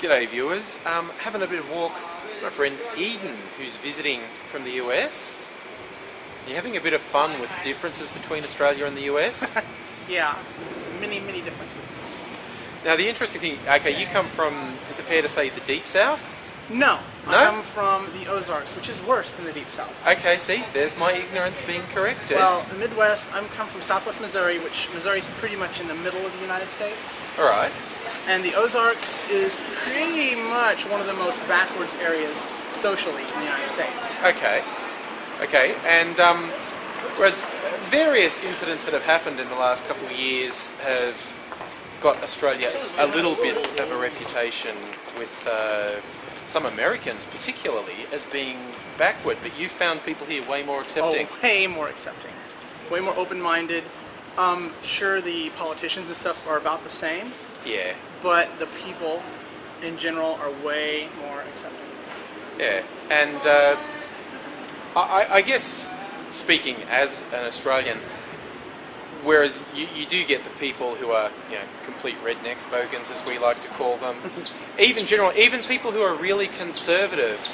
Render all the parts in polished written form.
G'day viewers, having a bit of a walk with my friend Edeyn, who's visiting from the US. You're having a bit of fun with differences between Australia and the US? Yeah, many differences. Now the interesting thing, okay, you come from, is it fair to say, the Deep South? No? I come from the Ozarks, which is worse than the Deep South. Okay, see, there's my ignorance being corrected. Well, the Midwest, I come from southwest Missouri, which Missouri's pretty much in the middle of the United States. Alright. And the Ozarks is pretty much one of the most backwards areas socially in the United States. Okay, and whereas various incidents that have happened in the last couple of years have got Australia a little bit of a reputation with some Americans particularly as being backward, but you found people here way more accepting. Oh, way more accepting. Way more open-minded. Sure, the politicians and stuff are about the same. Yeah. But the people in general are way more accepting. Yeah, and I guess speaking as an Australian, whereas you do get the people who are, you know, complete rednecks, bogans as we like to call them, even people who are really conservative,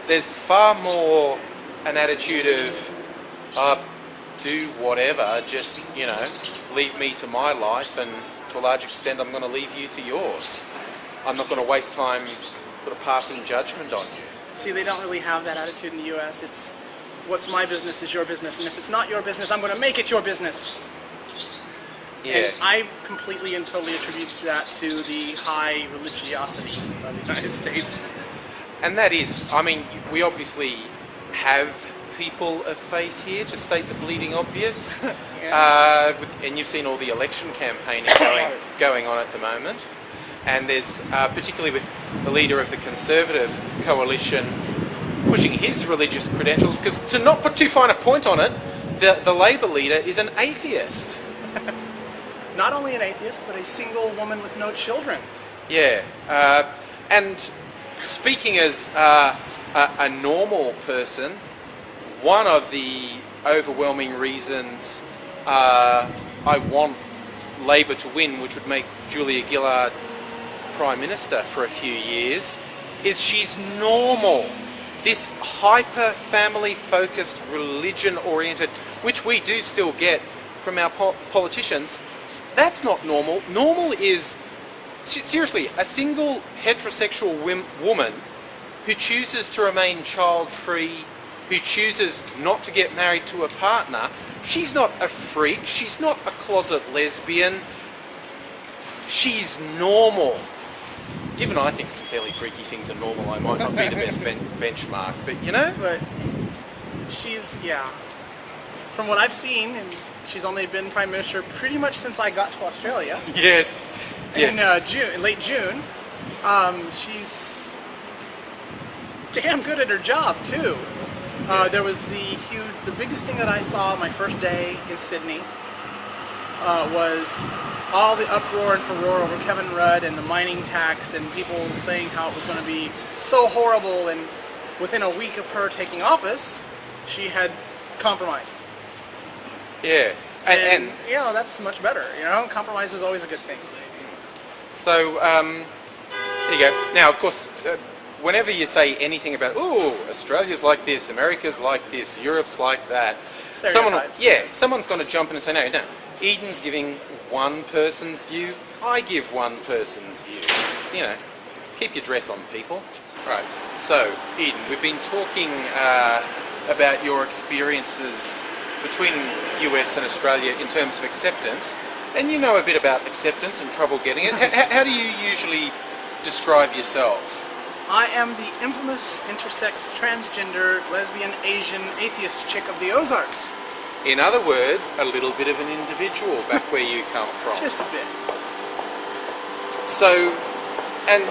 there's far more an attitude of do whatever, just, you know, leave me to my life, and to a large extent I'm going to leave you to yours. I'm not going to waste time sort of passing judgment on you. See, they don't really have that attitude in the US. It's what's my business is your business, and if it's not your business, I'm going to make it your business. Yeah. And I completely and totally attribute that to the high religiosity of the United States. And that is, I mean, we obviously have people of faith here, to state the bleeding obvious. Yeah. And you've seen all the election campaigning going on at the moment. And there's, particularly with the leader of the Conservative coalition pushing his religious credentials, because to not put too fine a point on it, the Labor leader is an atheist. Not only an atheist, but a single woman with no children. Yeah. And speaking as a normal person, one of the overwhelming reasons I want Labor to win, which would make Julia Gillard Prime Minister for a few years, is she's normal. This hyper family focused, religion oriented, which we do still get from our politicians, that's not normal. Normal is, seriously, a single heterosexual woman who chooses to remain child free, who chooses not to get married to a partner. She's not a freak, she's not a closet lesbian, she's normal. Given I think some fairly freaky things are normal, I might not be the best benchmark, but you know? But she's, yeah. From what I've seen, and she's only been Prime Minister pretty much since I got to Australia. Yes. In late June. She's damn good at her job too. There was the biggest thing that I saw my first day in Sydney was all the uproar and furore over Kevin Rudd and the mining tax, and people saying how it was going to be so horrible, and within a week of her taking office, she had compromised. Yeah. And you know, that's much better. You know, compromise is always a good thing. So, there you go. Now, of course, whenever you say anything about, oh, Australia's like this, America's like this, Europe's like that, someone's going to jump in and say, no, Eden's giving one person's view, I give one person's view. So, you know, keep your dress on, people. Right, so, Edeyn, we've been talking about your experiences between US and Australia in terms of acceptance, and you know a bit about acceptance and trouble getting it. How do you usually describe yourself? I am the infamous intersex, transgender, lesbian, Asian, atheist chick of the Ozarks. In other words, a little bit of an individual back where you come from. Just a bit. So, and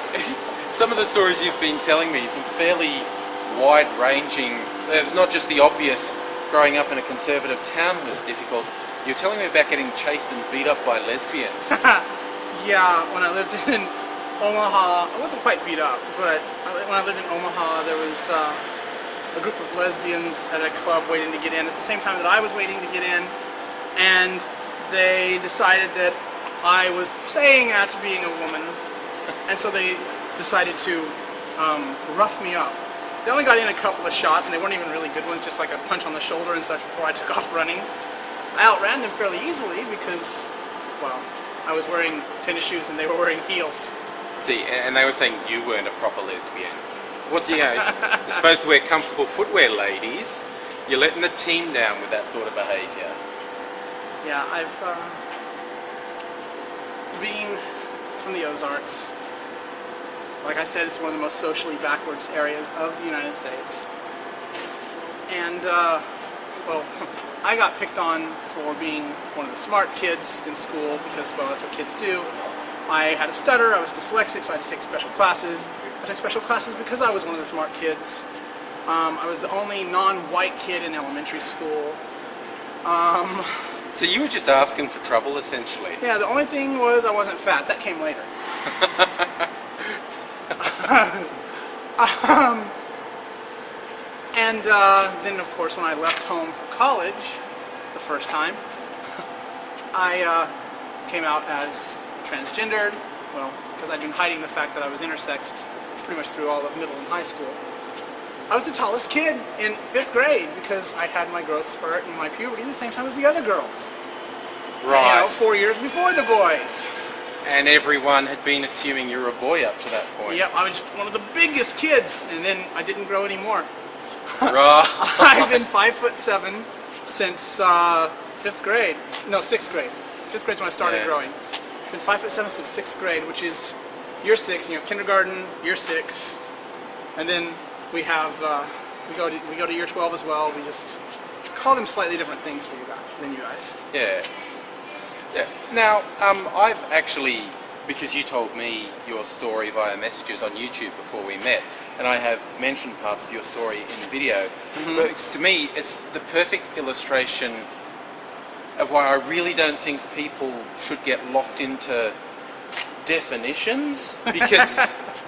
some of the stories you've been telling me, some fairly wide-ranging, it's not just the obvious, growing up in a conservative town was difficult. You're telling me about getting chased and beat up by lesbians. Yeah, when I lived in Omaha, I wasn't quite beat up, but when I lived in Omaha, there was a group of lesbians at a club waiting to get in at the same time that I was waiting to get in, and they decided that I was playing at being a woman, and so they decided to rough me up. They only got in a couple of shots, and they weren't even really good ones, just like a punch on the shoulder and such before I took off running. I outran them fairly easily because, well, I was wearing tennis shoes and they were wearing heels. See, and they were saying you weren't a proper lesbian. What's you're supposed to wear comfortable footwear, ladies. You're letting the team down with that sort of behaviour. Yeah, I've been from the Ozarks. Like I said, it's one of the most socially backwards areas of the United States. And, well, I got picked on for being one of the smart kids in school because, well, that's what kids do. I had a stutter, I was dyslexic, so I had to take special classes. I took special classes because I was one of the smart kids. I was the only non-white kid in elementary school. So you were just asking for trouble, essentially. Yeah, the only thing was I wasn't fat. That came later. And then, of course, when I left home for college the first time, I came out as transgendered. Well, because I'd been hiding the fact that I was intersexed pretty much through all of middle and high school. I was the tallest kid in 5th grade because I had my growth spurt and my puberty at the same time as the other girls. Right. You know, 4 years before the boys. And everyone had been assuming you were a boy up to that point. Yep, I was just one of the biggest kids, and then I didn't grow anymore. Right. I've been 5'7" since 5th grade. No, 6th grade. 5th grade's when I started growing. Been 5'7" since 6th grade, which is year 6. You know, kindergarten, year 6, and then we have we go to year 12 as well. We just call them slightly different things for you guys than you guys. Yeah. Yeah. Now, I've actually, because you told me your story via messages on YouTube before we met, and I have mentioned parts of your story in the video, but to me, it's the perfect illustration of why I really don't think people should get locked into definitions, because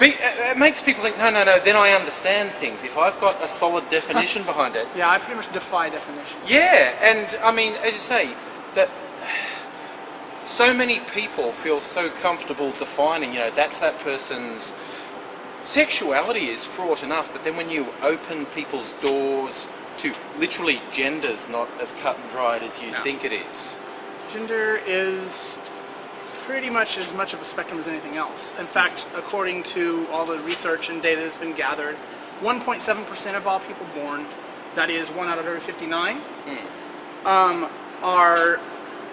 it makes people think, no, then I understand things. If I've got a solid definition behind it. Yeah, I pretty much defy definitions. Yeah, and I mean, as you say, that so many people feel so comfortable defining, you know, that's that person's sexuality is fraught enough, but then when you open people's doors to literally gender's not as cut and dried as you think it is. Gender is pretty much as much of a spectrum as anything else. In fact, according to all the research and data that's been gathered, 1.7% of all people born, that is 1 out of every 59, are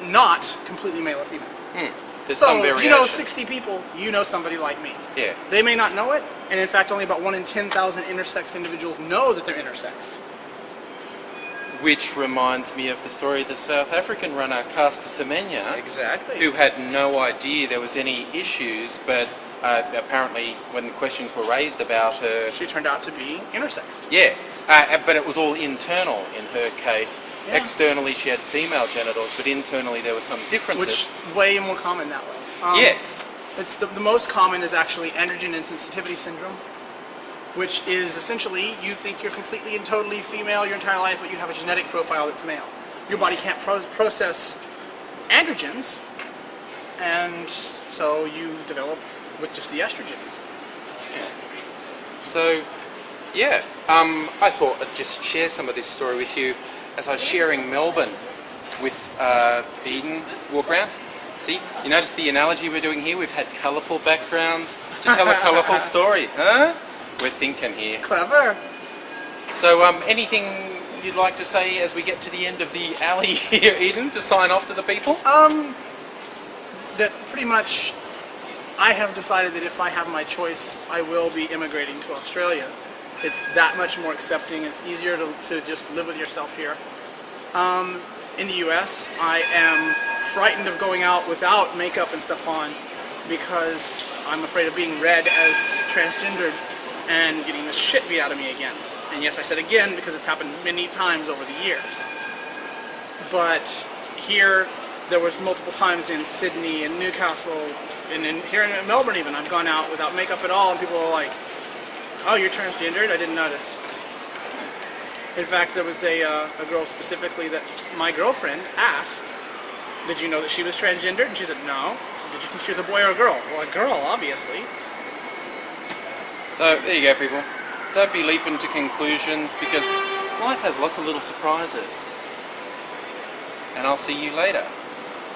not completely male or female. There's So, some if variation. you know 60 people, you know somebody like me. Yeah. They may not know it, and in fact only about 1 in 10,000 intersexed individuals know that they're intersexed. Which reminds me of the story of the South African runner Caster Semenya, Exactly. who had no idea there was any issues, but apparently when the questions were raised about her... She turned out to be intersexed. Yeah, but it was all internal in her case. Yeah. Externally she had female genitals, but internally there were some differences. Which way more common that way. Yes. It's the most common is actually androgen insensitivity syndrome, which is essentially you think you're completely and totally female your entire life, but you have a genetic profile that's male. Your body can't process androgens, and so you develop with just the estrogens. So, yeah, I thought I'd just share some of this story with you as I was sharing Melbourne with Edeyn walk around. See, you notice the analogy we're doing here? We've had colourful backgrounds to tell a colourful story, huh? We're thinking here. Clever. So, anything you'd like to say as we get to the end of the alley here, Edeyn, to sign off to the people? That pretty much I have decided that if I have my choice, I will be immigrating to Australia. It's that much more accepting. It's easier to just live with yourself here. In the US, I am frightened of going out without makeup and stuff on because I'm afraid of being read as transgendered and getting the shit beat out of me again. And yes, I said again because it's happened many times over the years. But here, there was multiple times in Sydney and Newcastle and here in Melbourne even, I've gone out without makeup at all and people are like, oh, you're transgendered? I didn't notice. In fact, there was a girl specifically that my girlfriend asked, did you know that she was transgendered? And she said, no. Did you think she was a boy or a girl? Well, a girl, obviously. So there you go, people. Don't be leaping to conclusions because life has lots of little surprises. And I'll see you later.